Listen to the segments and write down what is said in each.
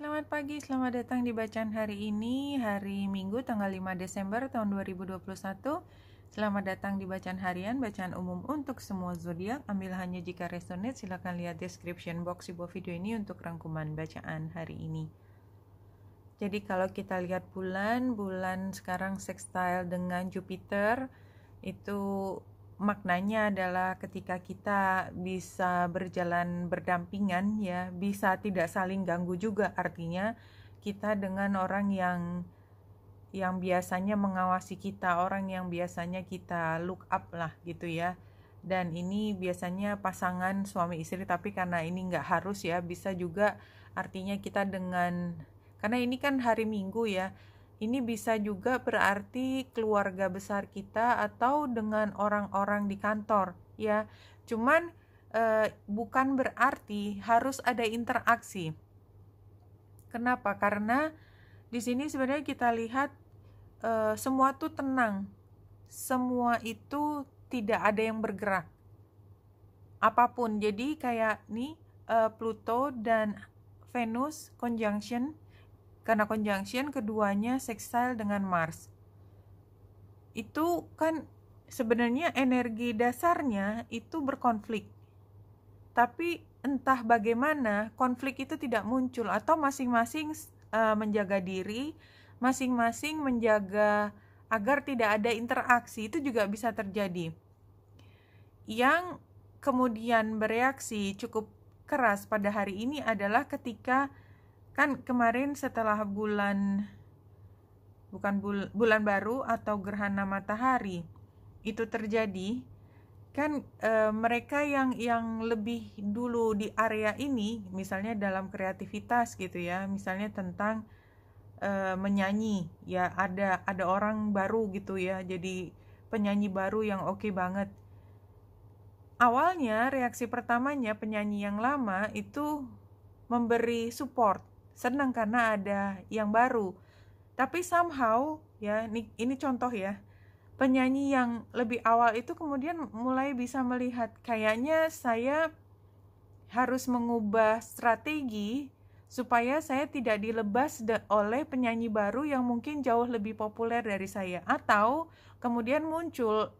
Selamat pagi, selamat datang di bacaan hari ini, hari Minggu tanggal 5 Desember tahun 2021. Selamat datang di bacaan harian, bacaan umum untuk semua zodiak. Ambil hanya jika resonate, silakan lihat description box di bawah video ini untuk rangkuman bacaan hari ini. Jadi kalau kita lihat bulan sekarang sextile dengan Jupiter, itu maknanya adalah ketika kita bisa berjalan berdampingan ya, bisa tidak saling ganggu juga. Artinya kita dengan orang yang biasanya mengawasi kita, orang yang biasanya kita look up lah gitu ya. Dan ini biasanya pasangan suami istri, tapi karena ini nggak harus ya, bisa juga artinya kita dengan, karena ini kan hari Minggu ya, ini bisa juga berarti keluarga besar kita atau dengan orang-orang di kantor ya. Cuman bukan berarti harus ada interaksi. Kenapa? Karena di sini sebenarnya kita lihat semua tuh tenang. Semua itu tidak ada yang bergerak. Apapun. Jadi kayak nih Pluto dan Venus conjunction. Karena conjunction keduanya sextile dengan Mars. Itu kan sebenarnya energi dasarnya itu berkonflik. Tapi entah bagaimana konflik itu tidak muncul atau masing-masing menjaga diri, masing-masing menjaga agar tidak ada interaksi, itu juga bisa terjadi. Yang kemudian bereaksi cukup keras pada hari ini adalah ketika kan kemarin setelah bulan baru atau gerhana matahari itu terjadi, kan mereka yang lebih dulu di area ini, misalnya dalam kreativitas gitu ya, misalnya tentang menyanyi ya, ada orang baru gitu ya, jadi penyanyi baru yang oke banget. Awalnya reaksi pertamanya penyanyi yang lama itu memberi support, senang karena ada yang baru. Tapi somehow ya, ini contoh ya, penyanyi yang lebih awal itu kemudian mulai bisa melihat kayaknya saya harus mengubah strategi supaya saya tidak dilebas oleh penyanyi baru yang mungkin jauh lebih populer dari saya. Atau kemudian muncul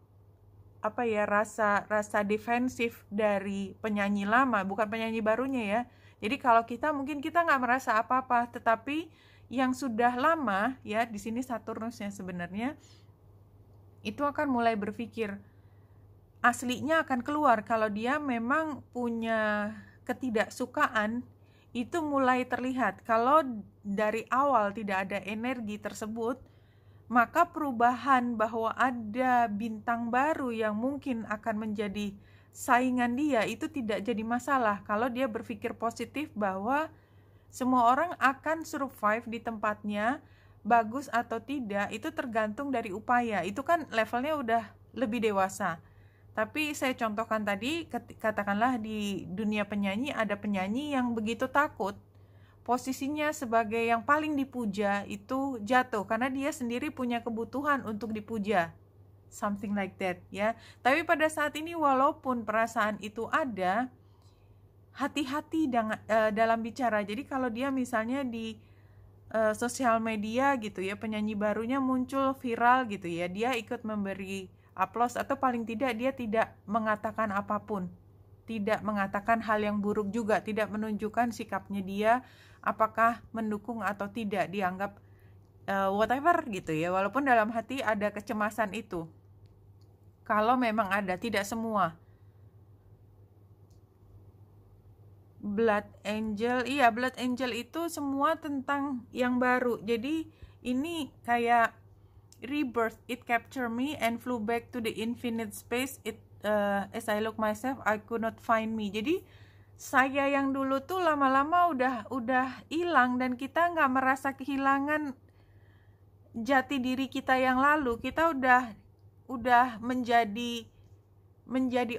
rasa defensif dari penyanyi lama, bukan penyanyi barunya ya. Jadi kalau kita mungkin kita nggak merasa apa-apa, tetapi yang sudah lama ya, di sini Saturnusnya sebenarnya itu akan mulai berpikir, aslinya akan keluar. Kalau dia memang punya ketidaksukaan, itu mulai terlihat. Kalau dari awal tidak ada energi tersebut, maka perubahan bahwa ada bintang baru yang mungkin akan menjadi saingan dia itu tidak jadi masalah. Kalau dia berpikir positif bahwa semua orang akan survive di tempatnya, bagus atau tidak itu tergantung dari upaya. Itu kan levelnya udah lebih dewasa. Tapi saya contohkan tadi, katakanlah di dunia penyanyi ada penyanyi yang begitu takut posisinya sebagai yang paling dipuja itu jatuh karena dia sendiri punya kebutuhan untuk dipuja, something like that ya. Tapi pada saat ini walaupun perasaan itu ada, hati-hati dalam bicara. Jadi kalau dia misalnya di sosial media gitu ya, penyanyi barunya muncul viral gitu ya, dia ikut memberi aplaus atau paling tidak dia tidak mengatakan apapun, tidak mengatakan hal yang buruk juga, tidak menunjukkan sikapnya dia apakah mendukung atau tidak, dianggap whatever gitu ya, walaupun dalam hati ada kecemasan itu. Kalau memang ada, tidak semua. Blood Angel, iya Blood Angel itu semua tentang yang baru. Jadi ini kayak rebirth, it captured me and flew back to the infinite space. As I look myself, I could not find me. Jadi saya yang dulu tuh lama-lama udah hilang dan kita nggak merasa kehilangan jati diri kita yang lalu. Kita udah menjadi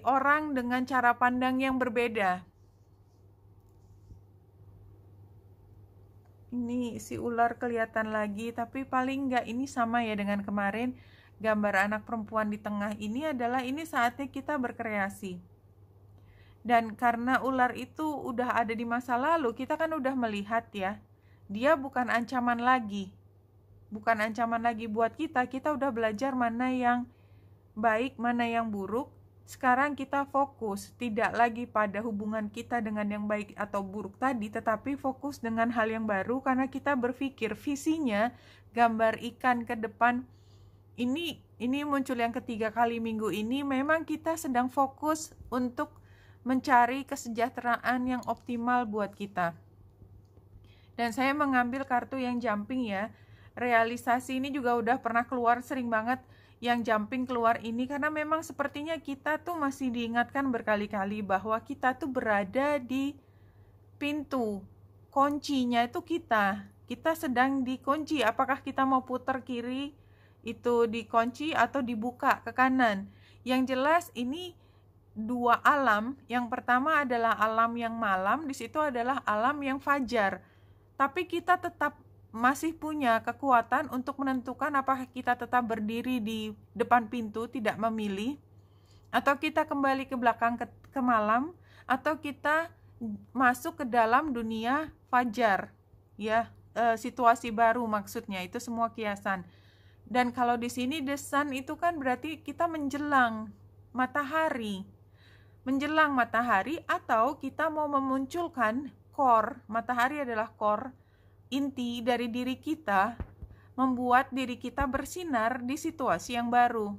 orang dengan cara pandang yang berbeda. Ini si ular kelihatan lagi, tapi paling nggak ini sama ya dengan kemarin. Gambar anak perempuan di tengah ini adalah ini saatnya kita berkreasi. Dan karena ular itu udah ada di masa lalu, kita kan udah melihat ya. dia bukan ancaman lagi. Bukan ancaman lagi buat kita. Kita udah belajar mana yang baik, mana yang buruk. Sekarang kita fokus tidak lagi pada hubungan kita dengan yang baik atau buruk tadi, tetapi fokus dengan hal yang baru karena kita berpikir visinya gambar ikan ke depan. Ini muncul yang ketiga kali minggu ini. Memang kita sedang fokus untuk mencari kesejahteraan yang optimal buat kita. Dan saya mengambil kartu yang jumping ya. Realisasi ini juga udah pernah keluar sering banget yang jumping keluar ini, karena memang sepertinya kita tuh masih diingatkan berkali-kali bahwa kita tuh berada di pintu. Kuncinya itu kita sedang dikunci. Apakah kita mau putar kiri itu dikunci atau dibuka ke kanan? Yang jelas ini dua alam. Yang pertama adalah alam yang malam, di situ adalah alam yang fajar. Tapi kita tetap masih punya kekuatan untuk menentukan apakah kita tetap berdiri di depan pintu tidak memilih, atau kita kembali ke belakang ke malam, atau kita masuk ke dalam dunia fajar ya, situasi baru maksudnya. Itu semua kiasan. Dan kalau di sini the sun itu kan berarti kita menjelang matahari, atau kita mau memunculkan core. Matahari adalah core, inti dari diri kita, membuat diri kita bersinar di situasi yang baru.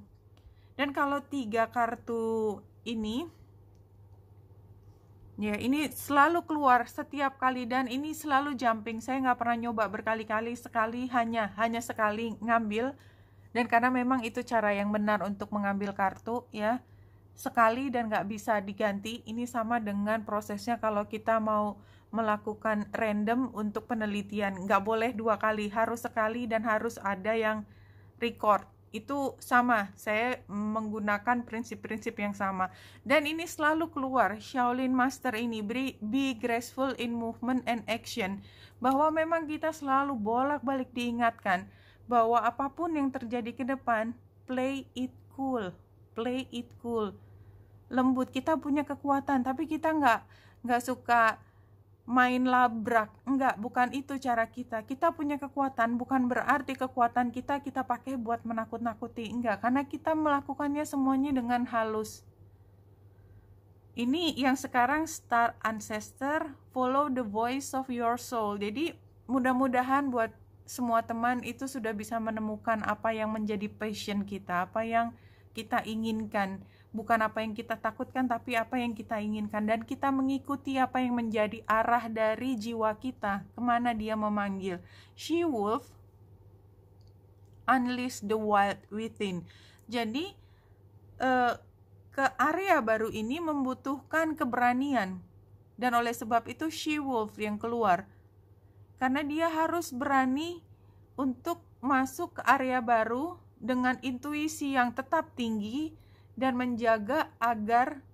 Dan kalau 3 kartu ini ya, ini selalu keluar setiap kali dan ini selalu jumping. Saya nggak pernah nyoba berkali-kali, sekali hanya sekali ngambil. Dan karena memang itu cara yang benar untuk mengambil kartu ya, sekali dan nggak bisa diganti. Ini sama dengan prosesnya kalau kita mau melakukan random untuk penelitian, nggak boleh 2 kali, harus sekali dan harus ada yang record. Itu sama, saya menggunakan prinsip-prinsip yang sama. Dan ini selalu keluar, Shaolin Master ini, be graceful in movement and action, bahwa memang kita selalu bolak-balik diingatkan bahwa apapun yang terjadi ke depan, play it cool, lembut. Kita punya kekuatan, tapi kita nggak suka main labrak. Bukan itu cara kita. Kita punya kekuatan, bukan berarti kekuatan kita pakai buat menakut-nakuti. Karena kita melakukannya semuanya dengan halus. Ini yang sekarang Star Ancestor, follow the voice of your soul. Jadi mudah-mudahan buat semua teman itu sudah bisa menemukan apa yang menjadi passion kita, apa yang kita inginkan. Bukan apa yang kita takutkan, tapi apa yang kita inginkan. Dan kita mengikuti apa yang menjadi arah dari jiwa kita, kemana dia memanggil. She wolf, unleash the wild within. Jadi ke area baru ini membutuhkan keberanian. Dan oleh sebab itu she wolf yang keluar. Karena dia harus berani untuk masuk ke area baru dengan intuisi yang tetap tinggi, dan menjaga agar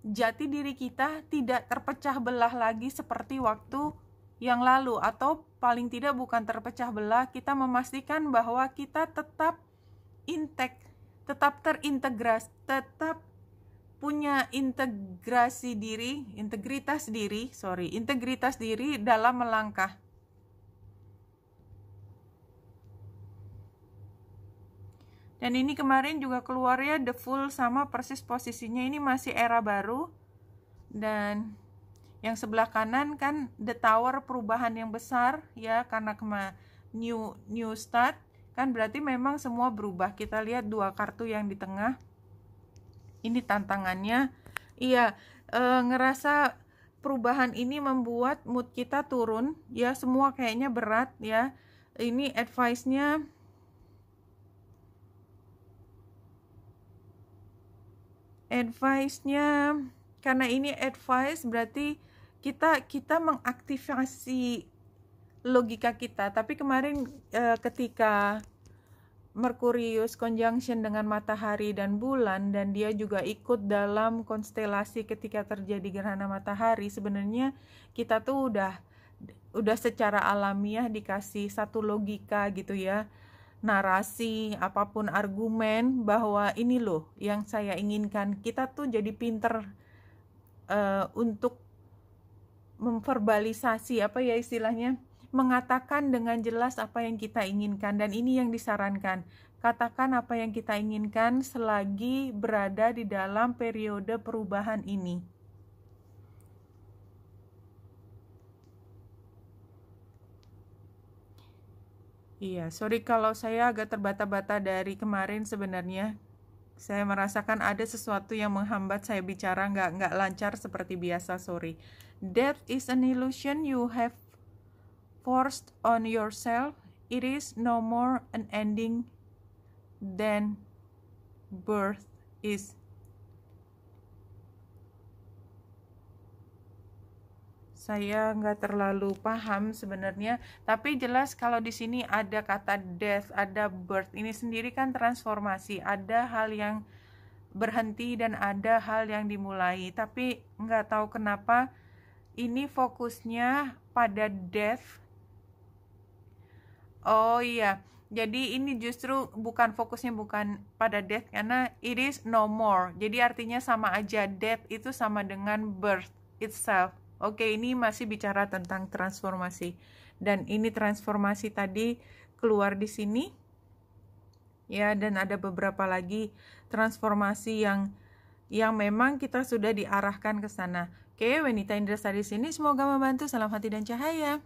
jati diri kita tidak terpecah belah lagi seperti waktu yang lalu, atau paling tidak bukan terpecah belah, kita memastikan bahwa kita tetap intact, tetap terintegrasi, tetap punya integritas diri dalam melangkah. Dan ini kemarin juga keluar ya, The Fool, sama persis posisinya. Ini masih era baru. Dan yang sebelah kanan kan The Tower, perubahan yang besar ya, karena new start. Kan berarti memang semua berubah. Kita lihat 2 kartu yang di tengah. Ini tantangannya. Iya, ngerasa perubahan ini membuat mood kita turun ya, semua kayaknya berat ya. Ini advice-nya karena ini advice berarti kita mengaktifasi logika kita. Tapi kemarin ketika Merkurius conjunction dengan matahari dan bulan, dan dia juga ikut dalam konstelasi ketika terjadi gerhana matahari, sebenarnya kita tuh udah secara alamiah dikasih satu logika gitu ya, narasi, apapun argumen bahwa ini loh yang saya inginkan. Kita tuh jadi pinter untuk memverbalisasi, apa ya istilahnya, mengatakan dengan jelas apa yang kita inginkan, dan ini yang disarankan. Katakan apa yang kita inginkan selagi berada di dalam periode perubahan ini. Iya, sorry kalau saya agak terbata-bata dari kemarin sebenarnya. Saya merasakan ada sesuatu yang menghambat saya bicara, nggak lancar seperti biasa, sorry. Death is an illusion you have forced on yourself. It is no more an ending than birth is. Saya nggak terlalu paham sebenarnya, tapi jelas kalau di sini ada kata death, ada birth. Ini sendiri kan transformasi, ada hal yang berhenti dan ada hal yang dimulai. Tapi nggak tahu kenapa ini fokusnya pada death. Oh iya, jadi ini justru fokusnya bukan pada death, karena it is no more. Jadi artinya sama aja, death itu sama dengan birth itself. Oke, ini masih bicara tentang transformasi. Dan ini transformasi tadi keluar di sini. Ya, dan ada beberapa lagi transformasi yang memang kita sudah diarahkan ke sana. Oke, Wanita Indra di sini semoga membantu. Salam hati dan cahaya.